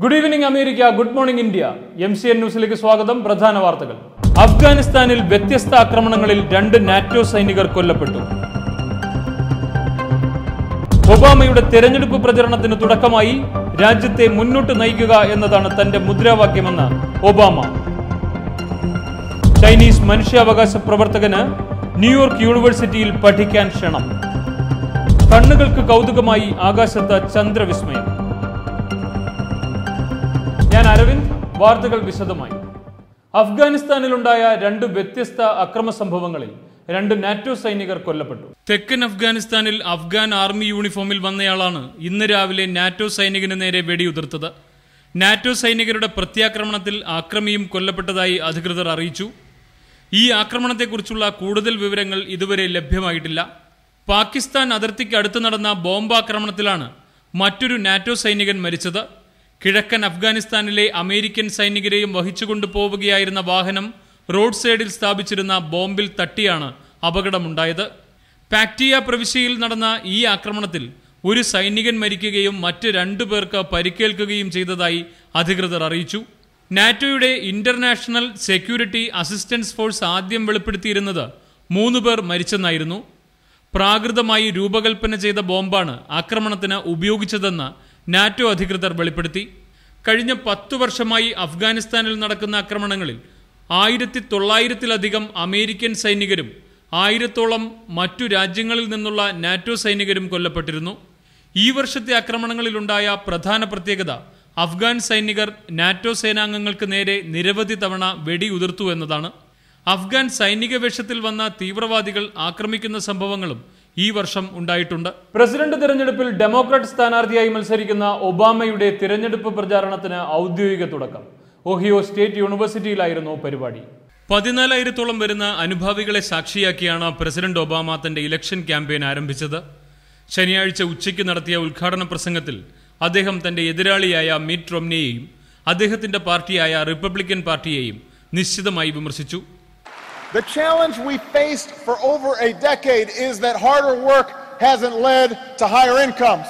Good evening America, good morning India. MCN ന്യൂസിലേക്ക് സ്വാഗതം. പ്രധാന വാർത്തകൾ. അഫ്ഗാനിസ്ഥാനിൽ വ്യത്യസ്ത ആക്രമണങ്ങളിൽ 2 നാറ്റോ സൈനികർ കൊല്ലപ്പെട്ടു. ഒബാമയുടെ തെരഞ്ഞെടുപ്പ് പ്രചരണത്തിന് തുടക്കമായി രാജ്യത്തെ മുന്നോട്ട് നയിക്കുക എന്നതാണ് തന്റെ മുദ്രാവാക്യമെന്ന് ഒബാമ. ചൈനീസ് മനുഷ്യാവകാശ പ്രവർത്തകന് ന്യൂയോർക്ക് യൂണിവേഴ്സിറ്റിയിൽ പഠിക്കാൻ ക്ഷണം. കണ്ണുകൾക്ക് കൗതുകമായി ആകാശത്ത് ചന്ദ്രവിസ്മയം. ഞാൻ അരവിന്ദ്. വാർത്തകൾ വിശദമായി. അഫ്ഗാനിസ്ഥാനിലുണ്ടായ 2 വ്യത്യസ്ത അക്രമ സംഭവങ്ങളിൽ 2 നാറ്റോ സൈനികർ കൊല്ലപ്പെട്ടു. തെക്കൻ അഫ്ഗാനിസ്ഥാനിൽ അഫ്ഗാൻ ആർമി യൂണിഫോമിൽ വന്നയാളാണ് ഇന്ന് രാവിലെ നാറ്റോ സൈനികന് നേരെ വെടിയുതിർത്തത്. നാറ്റോ സൈനികരുടെ പ്രത്യാക്രമണത്തിൽ ആക്രമിയും കൊല്ലപ്പെട്ടതായി അധികൃതർ അറിയിച്ചു. ഈ ആക്രമണത്തെക്കുറിച്ചുള്ള കൂടുതൽ വിവരങ്ങൾ ഇതുവരെ ലഭ്യമായിട്ടില്ല. പാകിസ്ഥാൻ അതിർത്തിക്ക് അടുത്ത് നടന്ന ബോംബാക്രമണത്തിലാണ് മറ്റൊരു നാറ്റോ സൈനികൻ മരിച്ചത്. കിഴക്കൻ അഫ്ഗാനിസ്ഥാനിലെ അമേരിക്കൻ സൈനികരെയും വഹിച്ചുകൊണ്ടു പോവുകയായിരുന്ന വാഹനം റോഡ് സൈഡിൽ സ്ഥാപിച്ചിരുന്ന ബോംബിൽ തട്ടിയാണ് അപകടമുണ്ടായത്. പാക്ടിയ പ്രവിശ്യയിൽ നടന്ന ഈ ആക്രമണത്തിൽ ഒരു സൈനികൻ മരിക്കുകയും മറ്റ് 2 പേർക്ക് പരിക്കേൽക്കുകയും ചെയ്തതായി അധികൃതർ അറിയിച്ചു. നാറ്റോയുടെ ഇന്റർനാഷണൽ സെക്യൂരിറ്റി അസിസ്റ്റൻസ് ഫോഴ്സ് ആദ്യം വെളിപ്പെടുത്തിയിരുന്നത് 3 പേർ മരിച്ചെന്നായിരുന്നു. പ്രാകൃതമായി രൂപകൽപ്പന ചെയ്ത ബോംബാണ് ആക്രമണത്തിന് ഉപയോഗിച്ചതെന്ന് നാറ്റോ അധികൃതർ വെളിപ്പെടുത്തി. കഴിഞ്ഞ 10 വർഷമായി അഫ്ഗാനിസ്ഥാനിൽ നടക്കുന്ന ആക്രമണങ്ങളിൽ 1900-ലധികം അമേരിക്കൻ സൈനികരും 1000-ഓളം മറ്റു രാജ്യങ്ങളിൽ നിന്നുള്ള നാറ്റോ സൈനികരും കൊല്ലപ്പെട്ടിരുന്നു. ഈ വർഷത്തെ ആക്രമണങ്ങളിലുണ്ടായ പ്രധാന പ്രത്യേകത അഫ്ഗാൻ സൈനികർ നാറ്റോ സേനാംഗങ്ങൾക്ക് നേരെ നിരവധി തവണ വെടിയുതിർത്തു എന്നതാണ്. അഫ്ഗാൻ സൈനിക വേഷത്തിൽ വന്ന തീവ്രവാദികൾ ആക്രമിക്കുന്ന സംഭവങ്ങളും ഈ വർഷം ഉണ്ടായിട്ടുണ്ട്. പ്രസിഡന്റ് തിരഞ്ഞെടുപ്പിൽ ഡെമോക്രാറ്റ് സ്ഥാനാർത്ഥിയായി മത്സരിക്കുന്ന ഒബാമയുടെ തിരഞ്ഞെടുപ്പ് പ്രചാരണത്തിന് ഔദ്യോഗിക തുടക്കം. ഒഹിയോ സ്റ്റേറ്റ് യൂണിവേഴ്സിറ്റിയിലായിരുന്നു പരിപാടി. 14,000-ഓളം വരുന്ന അനുഭാവികളെ സാക്ഷിയാക്കിയാണ് പ്രസിഡന്റ് ഒബാമ തന്റെ ഇലക്ഷൻ ക്യാമ്പയിൻ ആരംഭിച്ചത്. ശനിയാഴ്ച ഉച്ചയ്ക്ക് നടത്തിയ ഉദ്ഘാടന പ്രസംഗത്തിൽ അദ്ദേഹം തന്റെ എതിരാളിയായ മിറ്റ് റോംനിയെയും അദ്ദേഹത്തിന്റെ പാർട്ടിയായ റിപ്പബ്ലിക്കൻ പാർട്ടിയെയും നിശ്ചിതമായി വിമർശിച്ചു. The challenge we faced for over a decade is that harder work hasn't led to higher incomes.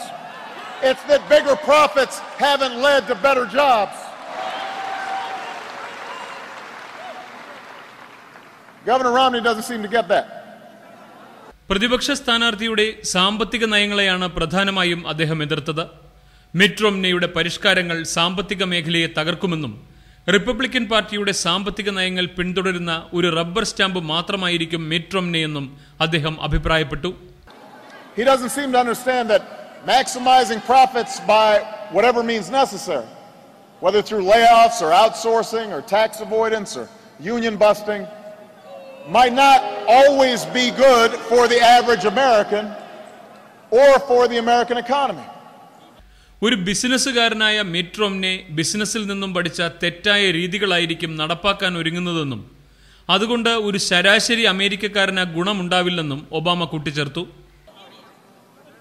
It's that bigger profits haven't led to better jobs. Governor Romney doesn't seem to get that. പ്രതിപക്ഷ സ്ഥാനാർത്ഥിയുടെ സാമ്പത്തിക നയങ്ങളെയാണ് പ്രധാനമായും അദ്ദേഹം എതിർത്തത്. മിറ്റ് റോംനിയുടെ പരിഷ്കാരങ്ങൾ സാമ്പത്തിക മേഖലയെ തകർക്കുമെന്നും Republican പാർട്ടിയുടെ സാമ്പത്തിക നയങ്ങൾ പിന്തുടരുന്ന ഒരു റബ്ബർ സ്റ്റാമ്പ് മാത്രമായിരിക്കും മിറ്റ് റോംനി എന്നും അദ്ദേഹം അഭിപ്രായപ്പെട്ടു. He doesn't seem to understand that maximizing profits by whatever means necessary, whether through layoffs or outsourcing or tax avoidance or union busting, might not always be good for the average American or for the American economy. ഒരു ബിസിനസ്സുകാരനായ മിറ്റ് Romney ബിസിനസ്സിൽ നിന്നും പഠിച്ച തെറ്റായ രീതികളായിരിക്കും നടപ്പാക്കാൻ ഒരുങ്ങുന്നതെന്നും അതുകൊണ്ട് ഒരു ശരാശരി അമേരിക്കക്കാരന് ഗുണമുണ്ടാവില്ലെന്നും Obama കൂട്ടിച്ചേർത്തു.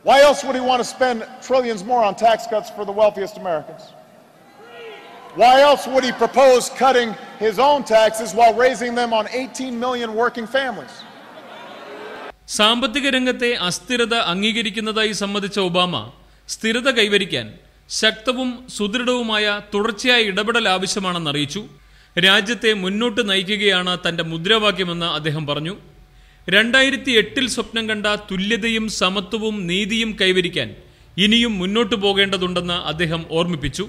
Why else would he want to spend trillions more on tax cuts for the wealthiest Americans? Why else would he propose cutting his own taxes while raising them on 18 million working families? സാമ്പത്തിക രംഗത്തെ അസ്ഥിരത അംഗീകരിക്കുന്നതായി സമ്മതിച്ച Obama സ്ഥിരത കൈവരിക്കാൻ ശക്തവും സുദൃഢവുമായ തുടർച്ചയായ ഇടപെടൽ ആവശ്യമാണെന്ന് അറിയിച്ചു. രാജ്യത്തെ മുന്നോട്ട് നയിക്കുകയാണ് തന്റെ മുദ്രാവാക്യമെന്ന് അദ്ദേഹം പറഞ്ഞു. 2008-ൽ സ്വപ്നം കണ്ട തുല്യതയും സമത്വവും നീതിയും കൈവരിക്കാൻ ഇനിയും മുന്നോട്ടു പോകേണ്ടതുണ്ടെന്ന് അദ്ദേഹം ഓർമ്മിപ്പിച്ചു.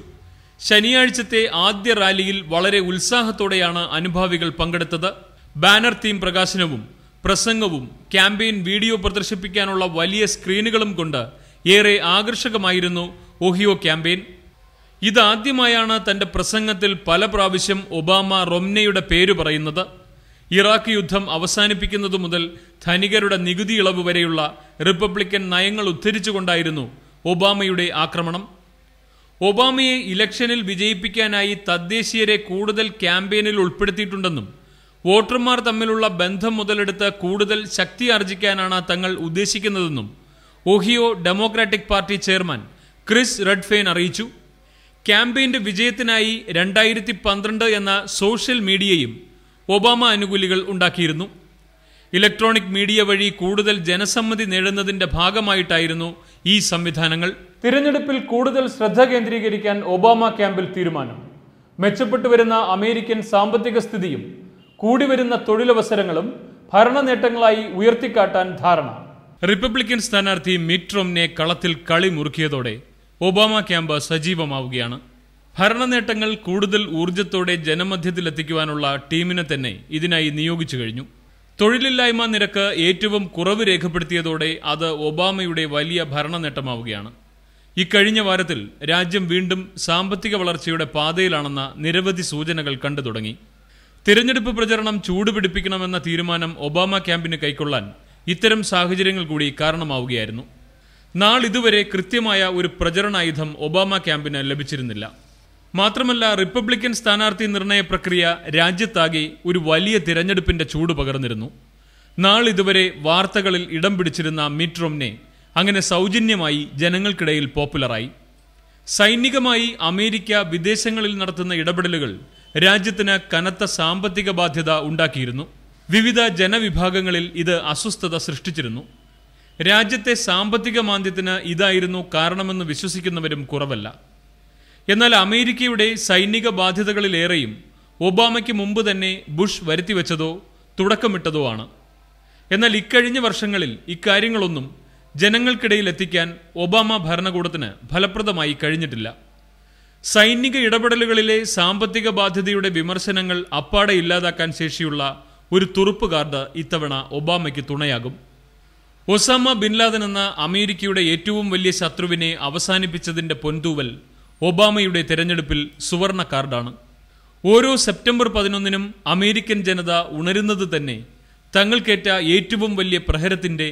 ശനിയാഴ്ചത്തെ ആദ്യ റാലിയിൽ വളരെ ഉത്സാഹത്തോടെയാണ് അനുഭാവികൾ പങ്കെടുത്തത്. ബാനർ തീം പ്രകാശനവും പ്രസംഗവും ക്യാമ്പയിൻ വീഡിയോ പ്രദർശിപ്പിക്കാനുള്ള വലിയ സ്ക്രീനുകളും കൊണ്ട് ഏറെ ആകർഷകമായിരുന്നു ഒഹിയോ ക്യാമ്പയിൻ. ഇതാദ്യമായാണ് തന്റെ പ്രസംഗത്തിൽ പല പ്രാവശ്യം ഒബാമ റോംനിയുടെ പേര് പറയുന്നത്. ഇറാഖ് യുദ്ധം അവസാനിപ്പിക്കുന്നതു മുതൽ ധനികരുടെ നികുതി ഇളവ് വരെയുള്ള റിപ്പബ്ലിക്കൻ നയങ്ങൾ ഉദ്ധരിച്ചുകൊണ്ടായിരുന്നു ഒബാമയുടെ ആക്രമണം. ഒബാമയെ ഇലക്ഷനിൽ വിജയിപ്പിക്കാനായി തദ്ദേശീയരെ കൂടുതൽ ക്യാമ്പയിനിൽ ഉൾപ്പെടുത്തിയിട്ടുണ്ടെന്നും വോട്ടർമാർ തമ്മിലുള്ള ബന്ധം മുതലെടുത്ത് കൂടുതൽ ശക്തി ആർജിക്കാനാണ് തങ്ങൾ ഉദ്ദേശിക്കുന്നതെന്നും Ohio Democratic Party chairman Chris Redfern അറിയിച്ചു. ക്യാമ്പയിന്റെ വിജയത്തിനായി 2012 എന്ന സോഷ്യൽ മീഡിയയും ഒബാമ അനുകൂലികൾ ഉണ്ടാക്കിയിരുന്നു. ഇലക്ട്രോണിക് മീഡിയ വഴി കൂടുതൽ ജനസമ്മതി നേടുന്നതിന്റെ ഭാഗമായിട്ടായിരുന്നു ഈ സംവിധാനങ്ങൾ. തിരഞ്ഞെടുപ്പിൽ കൂടുതൽ ശ്രദ്ധ കേന്ദ്രീകരിക്കാൻ ഒബാമ ക്യാമ്പിൽ തീരുമാനം. മെച്ചപ്പെട്ടു വരുന്ന അമേരിക്കൻ സാമ്പത്തിക സ്ഥിതിയും കൂടിവരുന്ന തൊഴിലവസരങ്ങളും ഭരണ നേട്ടങ്ങളായി ഉയർത്തിക്കാട്ടാൻ ധാരണ. റിപ്പബ്ലിക്കൻ സ്ഥാനാർത്ഥി മിറ്റ് റോംനെ കളത്തിൽ കളി മുറുക്കിയതോടെ ഒബാമ ക്യാമ്പ് സജീവമാവുകയാണ്. ഭരണനേട്ടങ്ങൾ കൂടുതൽ ഊർജത്തോടെ ജനമധ്യത്തിലെത്തിക്കുവാനുള്ള ടീമിനെ തന്നെ ഇതിനായി നിയോഗിച്ചു കഴിഞ്ഞു. തൊഴിലില്ലായ്മ നിരക്ക് ഏറ്റവും കുറവ് രേഖപ്പെടുത്തിയതോടെ അത് ഒബാമയുടെ വലിയ ഭരണനേട്ടമാവുകയാണ്. ഇക്കഴിഞ്ഞ വാരത്തിൽ രാജ്യം വീണ്ടും സാമ്പത്തിക വളർച്ചയുടെ പാതയിലാണെന്ന നിരവധി സൂചനകൾ കണ്ടു തുടങ്ങി. തിരഞ്ഞെടുപ്പ് പ്രചരണം ചൂടുപിടിപ്പിക്കണമെന്ന തീരുമാനം ഒബാമ ക്യാമ്പിന് കൈക്കൊള്ളാൻ ഇത്തരം സാഹചര്യങ്ങൾ കൂടി കാരണമാവുകയായിരുന്നു. നാളിതുവരെ കൃത്യമായ ഒരു പ്രചരണായുധം ഒബാമ ക്യാമ്പിന് ലഭിച്ചിരുന്നില്ല. മാത്രമല്ല, റിപ്പബ്ലിക്കൻ സ്ഥാനാർത്ഥി നിർണയ പ്രക്രിയ രാജ്യത്താകെ ഒരു വലിയ തിരഞ്ഞെടുപ്പിന്റെ ചൂട് പകർന്നിരുന്നു. നാളിതുവരെ വാർത്തകളിൽ ഇടം പിടിച്ചിരുന്ന മിറ്റ് റോംനെ അങ്ങനെ സൗജന്യമായി ജനങ്ങൾക്കിടയിൽ പോപ്പുലറായി. സൈനികമായി അമേരിക്ക വിദേശങ്ങളിൽ നടത്തുന്ന ഇടപെടലുകൾ രാജ്യത്തിന് കനത്ത സാമ്പത്തിക ബാധ്യത ഉണ്ടാക്കിയിരുന്നു. വിവിധ ജനവിഭാഗങ്ങളിൽ ഇത് അസ്വസ്ഥത സൃഷ്ടിച്ചിരുന്നു. രാജ്യത്തെ സാമ്പത്തിക മാന്ദ്യത്തിന് ഇതായിരുന്നു കാരണമെന്ന് വിശ്വസിക്കുന്നവരും കുറവല്ല. എന്നാൽ അമേരിക്കയുടെ സൈനിക ബാധ്യതകളിലേറെയും ഒബാമയ്ക്ക് മുമ്പ് തന്നെ ബുഷ് വരുത്തിവെച്ചതോ തുടക്കമിട്ടതോ ആണ്. എന്നാൽ ഇക്കഴിഞ്ഞ വർഷങ്ങളിൽ ഇക്കാര്യങ്ങളൊന്നും ജനങ്ങൾക്കിടയിൽ എത്തിക്കാൻ ഒബാമ ഭരണകൂടത്തിന് ഫലപ്രദമായി കഴിഞ്ഞിട്ടില്ല. സൈനിക ഇടപെടലുകളിലെ സാമ്പത്തിക ബാധ്യതയുടെ വിമർശനങ്ങൾ അപ്പാടെ ഇല്ലാതാക്കാൻ ശേഷിയുള്ള ഒരു തുറുപ്പ് കാർഡ് ഇത്തവണ ഒബാമയ്ക്ക് തുണയാകും. ഒസാമ ബിൻ ലാദൻ എന്ന അമേരിക്കയുടെ ഏറ്റവും വലിയ ശത്രുവിനെ അവസാനിപ്പിച്ചതിന്റെ പൊൻതൂവൽ ഒബാമയുടെ തെരഞ്ഞെടുപ്പിൽ സുവർണ കാർഡാണ്. ഓരോ സെപ്റ്റംബർ 11-നും അമേരിക്കൻ ജനത ഉണരുന്നത് തന്നെ തങ്ങൾക്കേറ്റ ഏറ്റവും വലിയ പ്രഹരത്തിന്റെ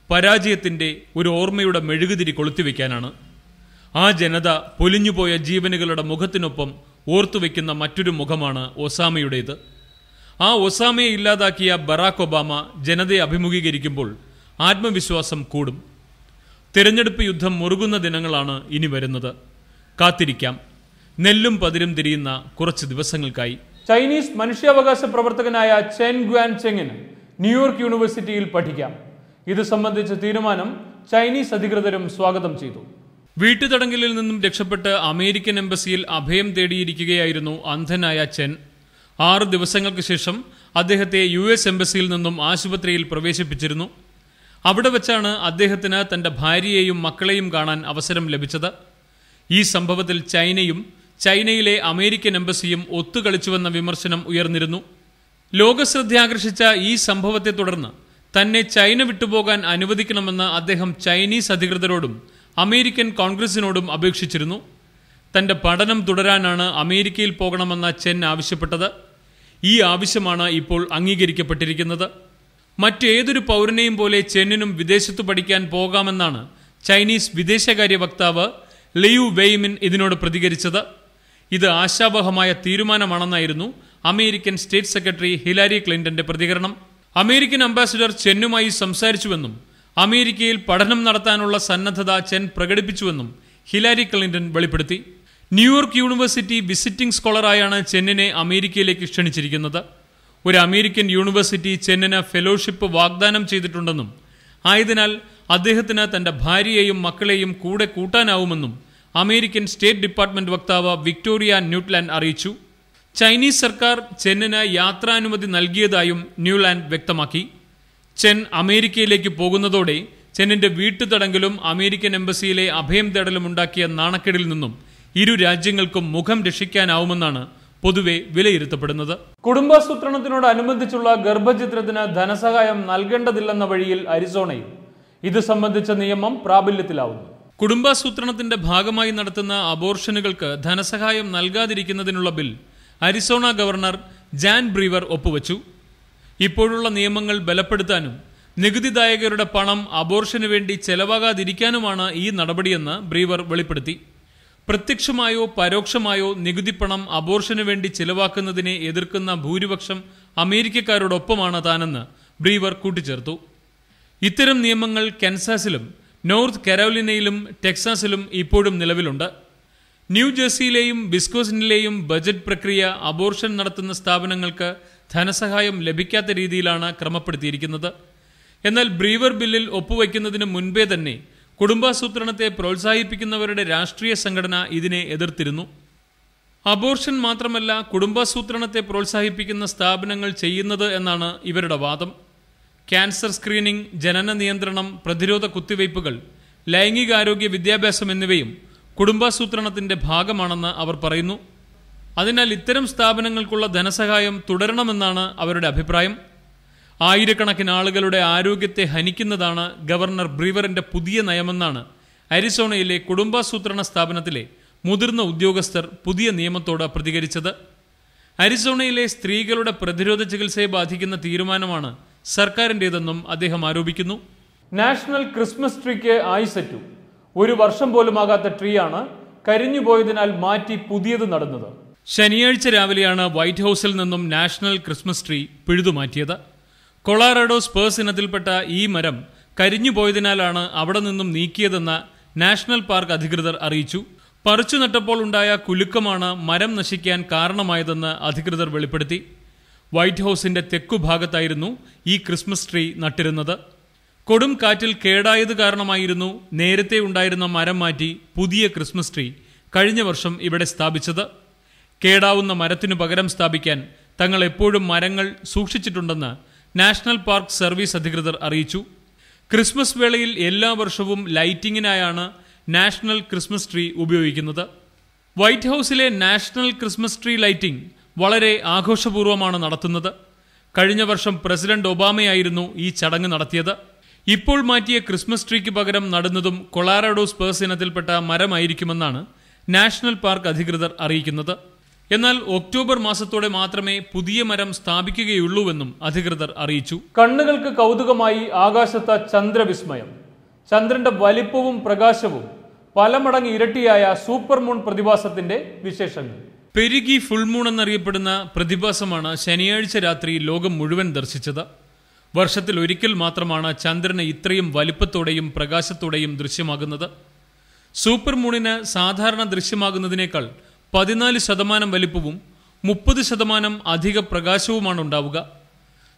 പരാജയത്തിന്റെ ഒരു ഓർമ്മയുടെ മെഴുകുതിരി കൊളുത്തിവെക്കാനാണ്. ആ ജനത പൊലിഞ്ഞുപോയ ജീവനുകളുടെ മുഖത്തിനൊപ്പം ഓർത്തുവെക്കുന്ന മറ്റൊരു മുഖമാണ് ഒസാമയുടേത്. ആ ഒസാമയെ ഇല്ലാതാക്കിയ ബറാക് ഒബാമ ജനതയെ അഭിമുഖീകരിക്കുമ്പോൾ ആത്മവിശ്വാസം കൂടും. തിരഞ്ഞെടുപ്പ് യുദ്ധം മുറുകുന്ന ദിനങ്ങളാണ് ഇനി വരുന്നത്. കാത്തിരിക്കാം, നെല്ലും പതിരും തിരിയുന്ന കുറച്ച് ദിവസങ്ങൾക്കായി. ചൈനീസ് മനുഷ്യാവകാശ പ്രവർത്തകനായ ചെൻ ഗ്വാൻചെങ്ങിന് ന്യൂയോർക്ക് യൂണിവേഴ്സിറ്റിയിൽ പഠിക്കാം. ഇത് സംബന്ധിച്ച തീരുമാനം ചൈനീസ് അധികൃതരും സ്വാഗതം ചെയ്തു. വീട്ടുതടങ്കലിൽ നിന്നും രക്ഷപ്പെട്ട് അമേരിക്കൻ എംബസിയിൽ അഭയം തേടിയിരിക്കുകയായിരുന്നു അന്ധനായ ചെൻ. 6 ദിവസങ്ങൾക്ക് ശേഷം അദ്ദേഹത്തെ US എംബസിയിൽ നിന്നും ആശുപത്രിയിൽ പ്രവേശിപ്പിച്ചിരുന്നു. അവിടെ വെച്ചാണ് അദ്ദേഹത്തിന് തന്റെ ഭാര്യയെയും മക്കളെയും കാണാൻ അവസരം ലഭിച്ചത്. ഈ സംഭവത്തിൽ ചൈനയും ചൈനയിലെ അമേരിക്കൻ എംബസിയും ഒത്തുകളിച്ചുവെന്ന വിമർശനം ഉയർന്നിരുന്നു. ലോകശ്രദ്ധയാകർഷിച്ച ഈ സംഭവത്തെ തുടർന്ന് തന്നെ ചൈന വിട്ടുപോകാൻ അനുവദിക്കണമെന്ന് അദ്ദേഹം ചൈനീസ് അധികൃതരോടും അമേരിക്കൻ കോൺഗ്രസിനോടും അപേക്ഷിച്ചിരുന്നു. തന്റെ പഠനം തുടരാനാണ് അമേരിക്കയിൽ പോകണമെന്ന ചെൻ ആവശ്യപ്പെട്ടത്. ഈ ആവശ്യമാണ് ഇപ്പോൾ അംഗീകരിക്കപ്പെട്ടിരിക്കുന്നത്. മറ്റേതൊരു പൗരനെയും പോലെ ചെന്നിനും വിദേശത്ത് പഠിക്കാൻ പോകാമെന്നാണ് ചൈനീസ് വിദേശകാര്യ വക്താവ് ലിയു വെയ്മിൻ ഇതിനോട് പ്രതികരിച്ചത്. ഇത് ആശാവഹമായ തീരുമാനമാണെന്നായിരുന്നു അമേരിക്കൻ സ്റ്റേറ്റ് സെക്രട്ടറി ഹിലാരി ക്ലിന്റന്റെ പ്രതികരണം. അമേരിക്കൻ അംബാസിഡർ ചെന്നുമായി സംസാരിച്ചുവെന്നും അമേരിക്കയിൽ പഠനം നടത്താനുള്ള സന്നദ്ധത ചെൻ പ്രകടിപ്പിച്ചുവെന്നും ഹിലാരി ക്ലിന്റൺ വെളിപ്പെടുത്തി. ന്യൂയോർക്ക് യൂണിവേഴ്സിറ്റി വിസിറ്റിംഗ് സ്കോളറായാണ് ചെന്നിനെ അമേരിക്കയിലേക്ക് ക്ഷണിച്ചിരിക്കുന്നത്. ഒരു അമേരിക്കൻ യൂണിവേഴ്സിറ്റി ചെന്നിന് ഫെലോഷിപ്പ് വാഗ്ദാനം ചെയ്തിട്ടുണ്ടെന്നും ആയതിനാൽ അദ്ദേഹത്തിന് തന്റെ ഭാര്യയെയും മക്കളെയും കൂടെ കൂട്ടാനാവുമെന്നും അമേരിക്കൻ സ്റ്റേറ്റ് ഡിപ്പാർട്ട്മെന്റ് വക്താവ് വിക്ടോറിയ ന്യൂട്ട്ലാൻഡ് അറിയിച്ചു. ചൈനീസ് സർക്കാർ ചെന്നിന് യാത്രാനുമതി നൽകിയതായും ന്യൂലാൻഡ് വ്യക്തമാക്കി. ചെൻ അമേരിക്കയിലേക്ക് പോകുന്നതോടെ ചെന്നിന്റെ വീട്ടുതടങ്കലും അമേരിക്കൻ എംബസിയിലെ അഭയം തേടലും ഉണ്ടാക്കിയ നാണക്കേടിൽ നിന്നും ഇരു രാജ്യങ്ങൾക്കും മുഖം രക്ഷിക്കാനാവുമെന്നാണ് പൊതുവെ വിലയിരുത്തപ്പെടുന്നത്. കുടുംബാസൂത്രണത്തിനോടനുബന്ധിച്ചുള്ള ഗർഭചിത്രത്തിന് ധനസഹായം നൽകേണ്ടതില്ലെന്ന വഴിയിൽ അരിസോണയിൽ ഇത് സംബന്ധിച്ച നിയമം പ്രാബല്യത്തിലാവുന്നു. കുടുംബാസൂത്രണത്തിന്റെ ഭാഗമായി നടത്തുന്ന അബോർഷനുകൾക്ക് ധനസഹായം നൽകാതിരിക്കുന്നതിനുള്ള ബിൽ അരിസോണ ഗവർണർ ജാൻ ബ്രീവർ ഒപ്പുവച്ചു. ഇപ്പോഴുള്ള നിയമങ്ങൾ ബലപ്പെടുത്താനും നികുതിദായകരുടെ പണം അബോർഷന് വേണ്ടി ചെലവാകാതിരിക്കാനുമാണ് ഈ നടപടിയെന്ന് ബ്രീവർ വെളിപ്പെടുത്തി. പ്രത്യക്ഷമായോ പരോക്ഷമായോ നികുതിപ്പണം അബോർഷന് വേണ്ടി ചിലവാക്കുന്നതിനെ എതിർക്കുന്ന ഭൂരിപക്ഷം അമേരിക്കക്കാരോടൊപ്പമാണ് താനെന്ന് ബ്രീവർ കൂട്ടിച്ചേർത്തു. ഇത്തരം നിയമങ്ങൾ കൻസാസിലും നോർത്ത് കരോലിനയിലും ടെക്സാസിലും ഇപ്പോഴും നിലവിലുണ്ട്. ന്യൂജേഴ്സിയിലെയും വിസ്കോസിനിലെയും ബജറ്റ് പ്രക്രിയ അബോർഷൻ നടത്തുന്ന സ്ഥാപനങ്ങൾക്ക് ധനസഹായം ലഭിക്കാത്ത രീതിയിലാണ് ക്രമപ്പെടുത്തിയിരിക്കുന്നത്. എന്നാൽ ബ്രീവർ ബില്ലിൽ ഒപ്പുവയ്ക്കുന്നതിന് മുൻപേ തന്നെ കുടുംബാസൂത്രണത്തെ പ്രോത്സാഹിപ്പിക്കുന്നവരുടെ രാഷ്ട്രീയ സംഘടന ഇതിനെ എതിർത്തിരുന്നു. അബോർഷൻ മാത്രമല്ല കുടുംബാസൂത്രണത്തെ പ്രോത്സാഹിപ്പിക്കുന്ന സ്ഥാപനങ്ങൾ ചെയ്യുന്നത് എന്നാണ് ഇവരുടെ വാദം. ക്യാൻസർ സ്ക്രീനിംഗ്, ജനന നിയന്ത്രണം, പ്രതിരോധ കുത്തിവയ്പ്പുകൾ, ലൈംഗികാരോഗ്യ വിദ്യാഭ്യാസം എന്നിവയും കുടുംബാസൂത്രണത്തിന്റെ ഭാഗമാണെന്ന് അവർ പറയുന്നു. അതിനാൽ ഇത്തരം സ്ഥാപനങ്ങൾക്കുള്ള ധനസഹായം തുടരണമെന്നാണ് അവരുടെ അഭിപ്രായം. ആയിരക്കണക്കിന് ആളുകളുടെ ആരോഗ്യത്തെ ഹനിക്കുന്നതാണ് ഗവർണർ ബ്രീവറിന്റെ പുതിയ നയമെന്നാണ് അരിസോണയിലെ കുടുംബാസൂത്രണ സ്ഥാപനത്തിലെ മുതിർന്ന ഉദ്യോഗസ്ഥർ പുതിയ നിയമത്തോട് പ്രതികരിച്ചത്. അരിസോണയിലെ സ്ത്രീകളുടെ പ്രതിരോധ ചികിത്സയെ ബാധിക്കുന്ന തീരുമാനമാണ് സർക്കാരിൻ്റേതെന്നും അദ്ദേഹം ആരോപിക്കുന്നു. National Christmas ട്രീക്ക് ആയുസറ്റു. 1 വർഷം പോലുമാകാത്ത ട്രീയാണ് കരിഞ്ഞുപോയതിനാൽ മാറ്റി പുതിയത് നടുന്നത്. ശനിയാഴ്ച രാവിലെയാണ് വൈറ്റ് ഹൌസിൽ നിന്നും നാഷണൽ ക്രിസ്മസ് ട്രീ പിഴുതുമാറ്റിയത്. കൊളറാഡോ സ്പേഴ്സ് ഇനത്തിൽപ്പെട്ട ഈ മരം കരിഞ്ഞുപോയതിനാലാണ് അവിടെ നിന്നും നീക്കിയതെന്ന് നാഷണൽ പാർക്ക് അധികൃതർ അറിയിച്ചു. പറിച്ചു നട്ടപ്പോൾ ഉണ്ടായ കുലുക്കമാണ് മരം നശിക്കാൻ കാരണമായതെന്ന് അധികൃതർ വെളിപ്പെടുത്തി. വൈറ്റ് ഹൌസിന്റെ തെക്കുഭാഗത്തായിരുന്നു ഈ ക്രിസ്മസ് ട്രീ നട്ടിരുന്നത്. കൊടും കാറ്റിൽ കേടായത് കാരണമായിരുന്നു നേരത്തെ ഉണ്ടായിരുന്ന മരം മാറ്റി പുതിയ ക്രിസ്മസ് ട്രീ കഴിഞ്ഞ വർഷം ഇവിടെ സ്ഥാപിച്ചത്. കേടാവുന്ന മരത്തിനു പകരം സ്ഥാപിക്കാൻ തങ്ങൾ എപ്പോഴും മരങ്ങൾ സൂക്ഷിച്ചിട്ടുണ്ടെന്ന് നാഷണൽ പാർക്ക് സർവീസ് അധികൃതർ അറിയിച്ചു. ക്രിസ്മസ് വേളയിൽ എല്ലാ വർഷവും ലൈറ്റിങ്ങിനായാണ് നാഷണൽ ക്രിസ്മസ് ട്രീ ഉപയോഗിക്കുന്നത്. വൈറ്റ് ഹൌസിലെ നാഷണൽ ക്രിസ്മസ് ട്രീ ലൈറ്റിംഗ് വളരെ ആഘോഷപൂർവ്വമാണ് നടത്തുന്നത്. കഴിഞ്ഞ വർഷം പ്രസിഡന്റ് ഒബാമയായിരുന്നു ഈ ചടങ്ങ് നടത്തിയത്. ഇപ്പോൾ മാറ്റിയ ക്രിസ്മസ് ട്രീക്ക് പകരം നടുന്നതും കൊളറാഡോ സ്പേഴ്സ് ഇനത്തിൽപ്പെട്ട മരമായിരിക്കുമെന്നാണ് നാഷണൽ പാർക്ക് അധികൃതർ അറിയിക്കുന്നത്. എന്നാൽ ഒക്ടോബർ മാസത്തോടെ മാത്രമേ പുതിയ മരം സ്ഥാപിക്കുകയുള്ളൂവെന്നും അധികൃതർ അറിയിച്ചു. കണ്ണുകൾക്ക് കൗതുകമായി ആകാശത്ത് ചന്ദ്രവിസ്മയം. ചന്ദ്രന്റെ വലിപ്പവും പ്രകാശവും പല മടങ്ങ് ഇരട്ടിയായ സൂപ്പർ മൂൺ പ്രതിഭാസത്തിന്റെ വിശേഷങ്ങൾ. പെരിഗി ഫുൾ മൂൺ എന്നറിയപ്പെടുന്ന പ്രതിഭാസമാണ് ശനിയാഴ്ച രാത്രി ലോകം മുഴുവൻ ദർശിച്ചത്. വർഷത്തിൽ ഒരിക്കൽ മാത്രമാണ് ചന്ദ്രന് ഇത്രയും വലിപ്പത്തോടെയും പ്രകാശത്തോടെയും ദൃശ്യമാകുന്നത്. സൂപ്പർ മൂണിന് സാധാരണ ദൃശ്യമാകുന്നതിനേക്കാൾ 14% വലിപ്പവും 30% അധിക പ്രകാശവുമാണ് ഉണ്ടാവുക.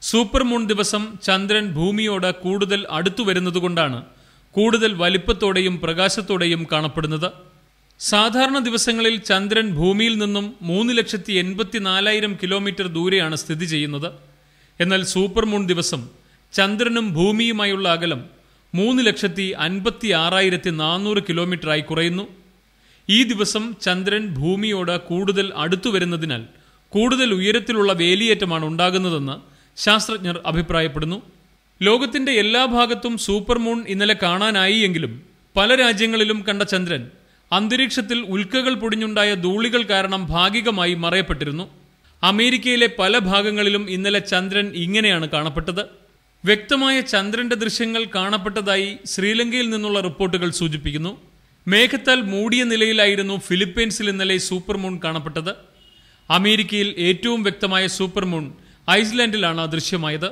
സൂപ്പർ മൂൺ ദിവസം ചന്ദ്രൻ ഭൂമിയോട് കൂടുതൽ അടുത്തു വരുന്നതുകൊണ്ടാണ് കൂടുതൽ വലിപ്പത്തോടെയും പ്രകാശത്തോടെയും കാണപ്പെടുന്നത്. സാധാരണ ദിവസങ്ങളിൽ ചന്ദ്രൻ ഭൂമിയിൽ നിന്നും 3,84,000 കിലോമീറ്റർ ദൂരെയാണ് സ്ഥിതി ചെയ്യുന്നത്. എന്നാൽ സൂപ്പർ മൂൺ ദിവസം ചന്ദ്രനും ഭൂമിയുമായുള്ള അകലം 3,56,400 കിലോമീറ്ററായി കുറയുന്നു. ഈ ദിവസം ചന്ദ്രൻ ഭൂമിയോട് കൂടുതൽ അടുത്തു വരുന്നതിനാൽ കൂടുതൽ ഉയരത്തിലുള്ള വേലിയേറ്റമാണ് ഉണ്ടാകുന്നതെന്ന് ശാസ്ത്രജ്ഞർ അഭിപ്രായപ്പെടുന്നു. ലോകത്തിന്റെ എല്ലാ ഭാഗത്തും സൂപ്പർ മൂൺ ഇന്നലെ കാണാനായി എങ്കിലും പല രാജ്യങ്ങളിലും കണ്ട ചന്ദ്രൻ അന്തരീക്ഷത്തിൽ ഉൽക്കകൾ പൊടിഞ്ഞുണ്ടായ ധൂളികൾ കാരണം ഭാഗികമായി മറയപ്പെട്ടിരുന്നു. അമേരിക്കയിലെ പല ഭാഗങ്ങളിലും ഇന്നലെ ചന്ദ്രൻ ഇങ്ങനെയാണ് കാണപ്പെട്ടത്. വ്യക്തമായ ചന്ദ്രന്റെ ദൃശ്യങ്ങൾ കാണപ്പെട്ടതായി ശ്രീലങ്കയിൽ നിന്നുള്ള റിപ്പോർട്ടുകൾ സൂചിപ്പിക്കുന്നു. മേഘത്താൽ മൂടിയ നിലയിലായിരുന്നു ഫിലിപ്പീൻസിൽ ഇന്നലെ സൂപ്പർ മൂൺ കാണപ്പെട്ടത്. അമേരിക്കയിൽ ഏറ്റവും വ്യക്തമായ സൂപ്പർ മൂൺ ഐസ്ലാൻഡിലാണ് ദൃശ്യമായത്.